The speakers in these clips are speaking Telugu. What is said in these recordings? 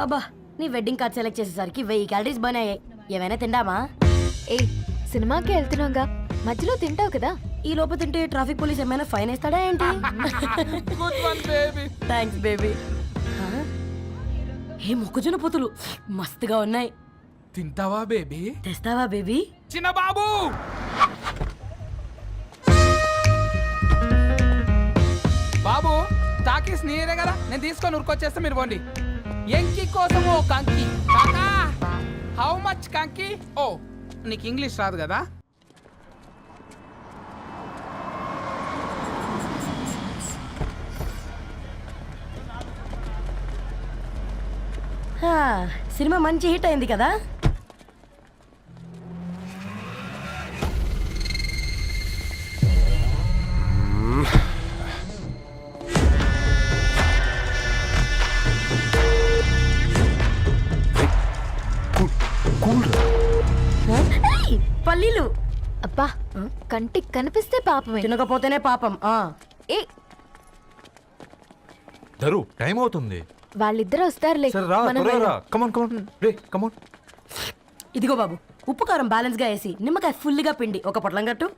అబ్బా నీ వెడ్డింగ్ కార్డ్ సెలెక్ట్ చేసేసరికి 1000 క్యాలరీస్ బర్న్ అయ్యాయి. ఏమైనా తిండామా? ఏ సినిమాకి వెళ్తున్నాగా, మధ్యలో తింటావు కదా. ఈ లోపు తింటే ట్రాఫిక్ పోలీస్ ఏమైనా ఫైన్ వేస్తాడా ఏంటి? Thanks baby. ఏ మొక్కజొన్న పొతులు మస్తుగా ఉన్నాయి. తింటావా బేబీ? తెస్తావా బేబీ? చిన్న బాబు బాబు టాకీస్ నీరే కదా, నేను తీసుకొని ఉరికొచ్చేస్తే మీరు పోండి. ఎంకి కోసం ఓ కంకి. కాకా హౌ మచ్ కంకి? ఓ నీకు ఇంగ్లీష్ రాదు కదా. సినిమా మంచి హిట్ అయింది కదా. పల్లీలు అబ్బా కంటికి కనిపిస్తే పాపమే, తినకపోతేనే పాపం. ఏ దరు టైం అవుతుంది. వాళ్ళిద్దరు వస్తారులే. మనం వెళ్దాం. ఇదిగో బాబు, ఉప్పు కారం బ్యాలెన్స్ గా వేసి నిమ్మకాయ ఫుల్ గా పిండి ఒక పొట్లం కట్టు.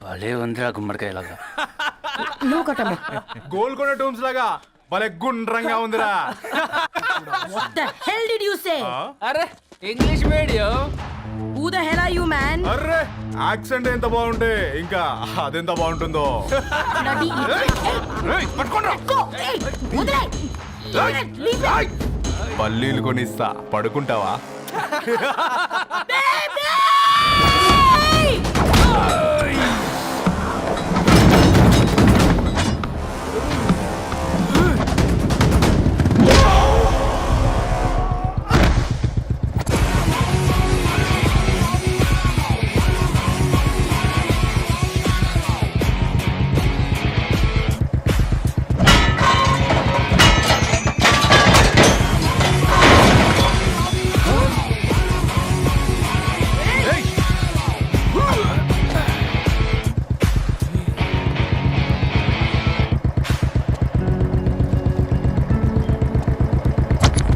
భలే ఉందిరా గుమ్మడికాయలాగా. నువ్వు కట్టమ్మా. గోల్కొండ టూమ్స్ లాగా భలే గుండ్రంగా ఉందిరా. What the hell did you say? అరే English medium. Who the hell are you, man? Array accent ఎంత బాగుంటే ఇంకా అదెంత బాగుంటుందో. Bloody idiot. Go. Hey, వదిలేయ్. Leave it. పల్లీలు కొనిస్తా, పడుకుంటావా?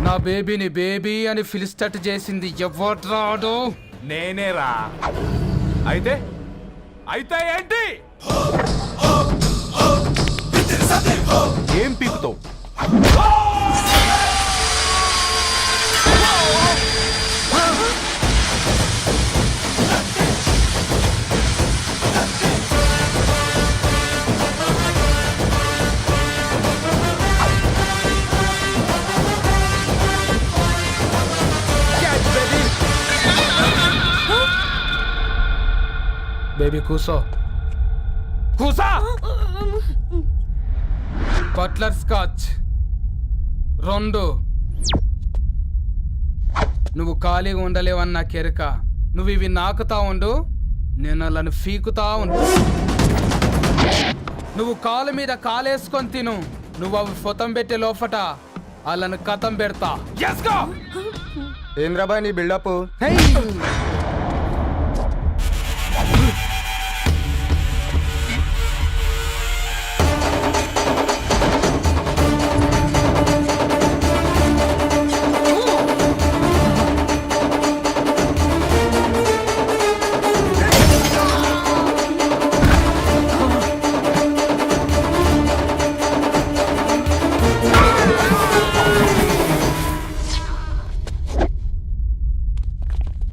నా బేబీని బేబీ అని ఫిలిస్టట్ చేసింది ఎవడ్రాడు? నేనేరా. అయితే అయితే ఏంటి? ఏం పీకుతావు? బేబీ కూసో, కూసా. Buttler scotch 2. నువ్వు ఖాళీగా ఉండలేవన్న కెరక. నువ్వు ఇవి నాకుతా ఉండు, నేను అలాను ఫీకుతా ఉండు. నువ్వు కాలు మీద కాలేసుకొని తిను. నువ్వు అవి ఫొతం పెట్టే లోపట అలాను కథం పెడతా. ఏంద్రాబాయ్ నీ బిల్డప్?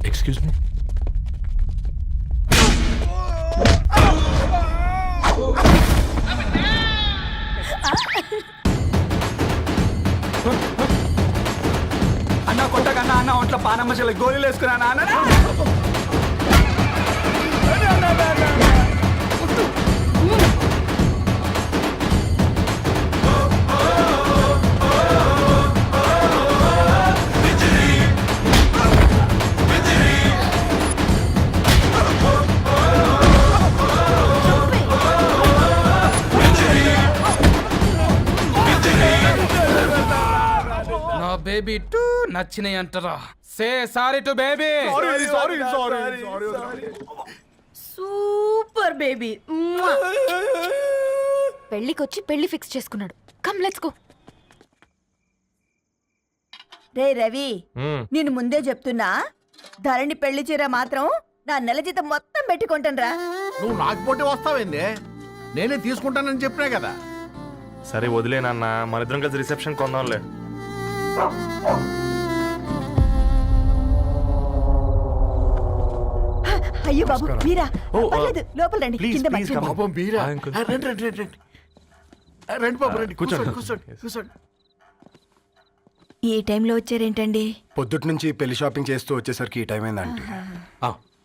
Excuse me. అన్న కొట్టకన్నా అన్న ఒంట్లో పానమ్మశల గోళీలు వేసుకున్నా అన్న. బేబీ టూ నచ్చినాయి అంటారా? Say sorry to baby. Super baby. పెళ్ళికొచ్చి పెళ్లి ఫిక్స్ చేసుకున్నాడు. Come let's go. రే రవి నేను ముందే చెప్తున్నా, ధరణి పెళ్లి చీర మాత్రం నా నెల జీతం మొత్తం పెట్టుకుంటానురా. నువ్వు నాకు పోటీ వస్తావేంది? నేనే తీసుకుంటానని చెప్పినా కదా. సరే వదిలేనన్న, మన ఇద్దరం కలిసి రిసెప్షన్ కొందాంలే. అయ్యో బాబు మీరా? ఓ, పర్లేదు, లోపల రండి. ప్లీజ్, కింద ప్లీజ్ మర్చిపో- కమ్. పాపం మీరా? Hi uncle. రండి రండి రండి రండి. రండి బాబు రండి, కూర్చోండి. కూర్చోండి కూర్చోండి కూర్చోండి. ఈ టైంలో వచ్చారేంటండి? పొద్దుటి నుంచి పెళ్లి షాపింగ్ చేస్తూ వచ్చేసరికి ఈ టైం అయిందండి.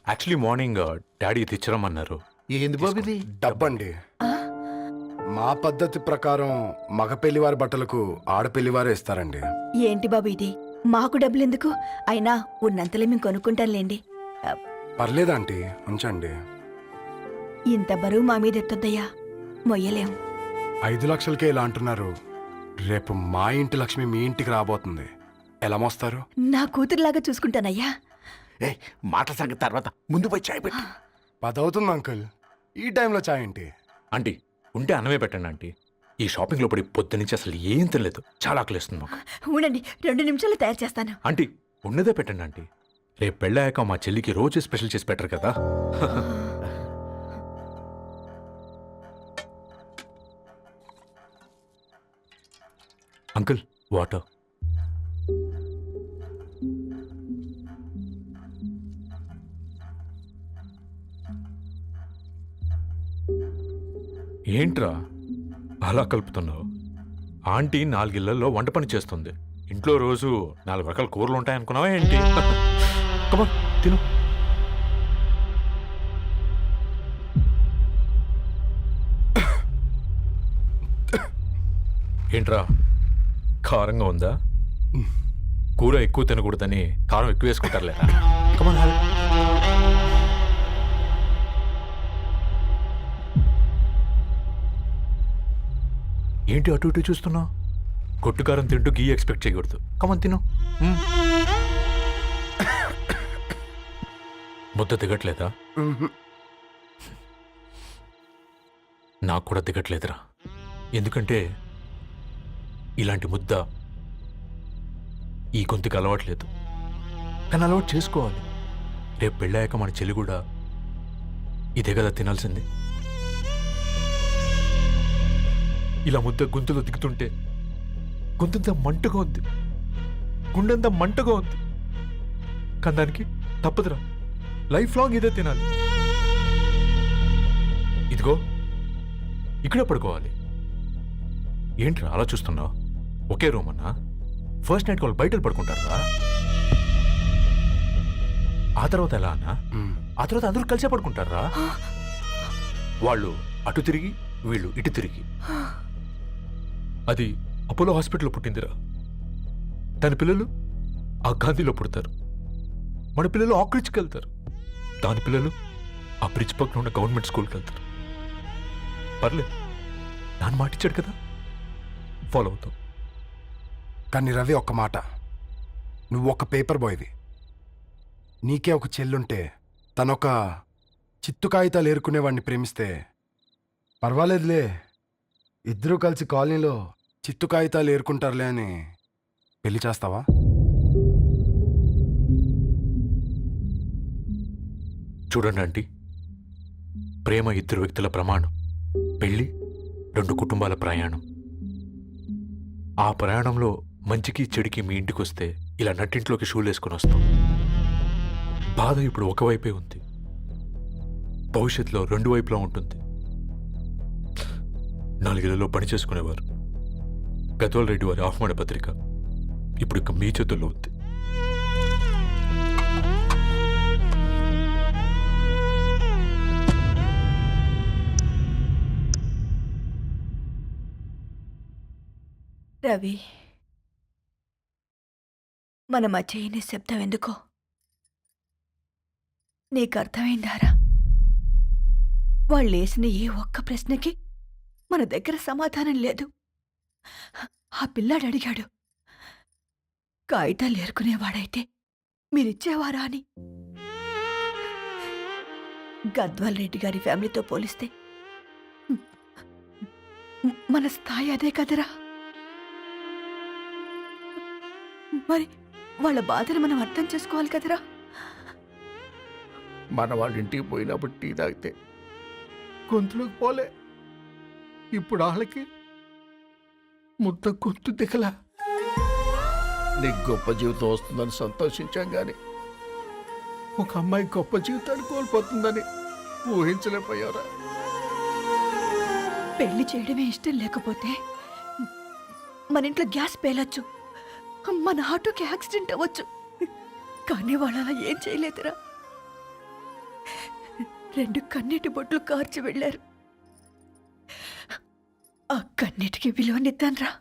యాక్చువల్లీ మార్నింగ్ డాడీ తెచ్చరమన్నారు. ఏంది బాబు ఇది? డబ్బండి. మా పద్ధతి ప్రకారం మగ పెళ్లివారి బట్టలకు ఆడపెళ్లివారే ఇస్తారండి. ఏంటి బాబు ఇది? మాకు డబ్బులు ఎందుకు? అయినా ఉన్నంతలే మేము కొనుక్కుంటాంలేండి. పర్లేదంటీ, ఉంచండి. ఇంత బరువు మా మీద ఎత్తొద్దయ్యా, మొయ్యలేం. 5 లక్షలకే ఇలా అంటున్నారు. రేపు మా ఇంటి లక్ష్మి మీ ఇంటికి రాబోతుంది. ఎలా మోస్తారు? నా కూతురులాగా చూసుకుంటానయ్యా. ఏ మాట సంగతి తర్వాత, ముందు పోయి చాయ్ పెట్టి. 10 అవుతుంది అంకుల్, ఈ టైంలో చాయ్ ఏంటి? ఆంటీ ఉంటే అన్నమే పెట్టండి ఆంటీ. ఈ షాపింగ్లో పడి పొద్దు నుంచి అసలు ఏం తినలేదు, చాలా ఆకలిస్తుంది మాకు. ఉండండి, 2 నిమిషాలు తయారు చేస్తాను. ఆంటీ ఉన్నదే పెట్టండి ఆంటీ. రేపు పెళ్ళాక మా చెల్లికి రోజు స్పెషల్ చేసి పెట్టరు కదా. Uncle water. ఏంట్రా అలా కలుపుతున్నావు? ఆంటీ 4 ఇళ్లలో వంట పని చేస్తుంది. ఇంట్లో రోజు 4 రకాల కూరలు ఉంటాయనుకున్నావా ఏంటి? కమా తిను. ఏంట్రా కారంగా ఉందా? కూర ఎక్కువ తినకూడదని కారం ఎక్కువ వేసుకుంటారులేరా. కమాన్ హ్యావ్. ఏంటి అటు ఇటు చూస్తున్నావు? కొట్టుకారం తింటూ గీ ఎక్స్పెక్ట్ చేయకూడదు. కమన్ తిను. ముద్ద దిగట్లేదా? నాకు కూడా దిగట్లేదురా. ఎందుకంటే ఇలాంటి ముద్ద ఈ గొంతుకి అలవాట్లేదు. కానీ అలవాటు చేసుకోవాలి. రేపు పెళ్ళాక మన చెల్లి కూడా ఇదే కదా తినాల్సింది. ఇలా ముద్ద గొంతులో దిగుతుంటే గొంతంతా మంటగా ఉంది, గుండెంతా మంటగా ఉంది. కానీ దానికి తప్పదురా, లైఫ్ లాంగ్ ఇదే తినాలి. ఇదిగో ఇక్కడే పడుకోవాలి. ఏంట్రా అలా చూస్తున్నావు? ఒకే రూమ్ అన్నా? ఫస్ట్ నైట్ వాళ్ళు బయట పడుకుంటారా? ఆ తర్వాత ఎలా అన్నా? ఆ తర్వాత అందరూ కలిసే పడుకుంటారా? వాళ్ళు అటు తిరిగి, వీళ్ళు ఇటు తిరిగి. అది అపోలో హాస్పిటల్లో పుట్టిందిరా. దాని పిల్లలు ఆ గాంధీలో పుడతారు. మన పిల్లలు ఆక్రిడ్జ్కి వెళ్తారు. దాని పిల్లలు ఆ బ్రిడ్జ్ పక్కన ఉన్న గవర్నమెంట్ స్కూల్కి వెళ్తారు. పర్లేదు, నాన్న మాటిచ్చాడు కదా, ఫాలో అవుతాం. కానీ రవి, ఒక్క మాట, నువ్వు ఒక పేపర్ బాయ్వి. నీకే ఒక చెల్లుంటే తనొక చిత్తు కాగితాలు ఏరుకునేవాడిని ప్రేమిస్తే పర్వాలేదులే, ఇద్దరూ కలిసి కాలనీలో చిత్తు కాగితాలు ఏరుకుంటారులే అని పెళ్లి చేస్తావా? చూడండి ఆంటీ, ప్రేమ 2 వ్యక్తుల ప్రమాణం, పెళ్ళి 2 కుటుంబాల ప్రయాణం. ఆ ప్రయాణంలో మంచికి చెడుకి మీ ఇంటికి వస్తే ఇలా నట్టింట్లోకి షూలు వేసుకుని వస్తాం. బాధ ఇప్పుడు ఒకవైపే ఉంది, భవిష్యత్తులో 2 వైపులా ఉంటుంది. 4 ఇళ్లలో పని చేసుకునేవారు పెద్దవాళ్ళ రెడ్డి వారి ఆహ్వాన పత్రిక ఇప్పుడు ఇక మీ చేతుల్లో ఉంది. రవి, మన మధ్య ఈ నిశ్శబ్దం ఎందుకో నీకు అర్థమైందారా? వాళ్ళు వేసిన ఏ ఒక్క ప్రశ్నకి మన దగ్గర సమాధానం లేదు. ఆ పిల్లాడు అడిగాడు, కాగితాలు ఏరుకునేవాడైతే మీరిచ్చేవారా అని. గద్వాల్ రెడ్డి గారి ఫ్యామిలీతో పోలిస్తే మన స్థాయి అదే కదరా. మరి వాళ్ళ బాధను మనం అర్థం చేసుకోవాలి కదరా. మన వాళ్ళ ఇంటికి పోయినప్పుడు టీ తాగితే గొంతులోకి పోలే, ఇప్పుడు వాళ్ళకి ముద్ద గొంతు దిగలా. నీకు గొప్ప జీవితం వస్తుందని సంతోషించాం కానీ ఒక అమ్మాయి గొప్ప జీవితాన్ని కోల్పోతుందని ఊహించలేకపోయారా? పెళ్లి చేయడమే ఇష్టం లేకపోతే మన ఇంట్లో గ్యాస్ పేలొచ్చు, మన ఆటోకి యాక్సిడెంట్ అవ్వచ్చు, కానీ వాళ్ళు అలా ఏం చేయలేదురా. 2 కన్నీటి బొట్లు కార్చి వెళ్ళారు. ఆ కన్నీటికి విలువనిద్దాన్రా.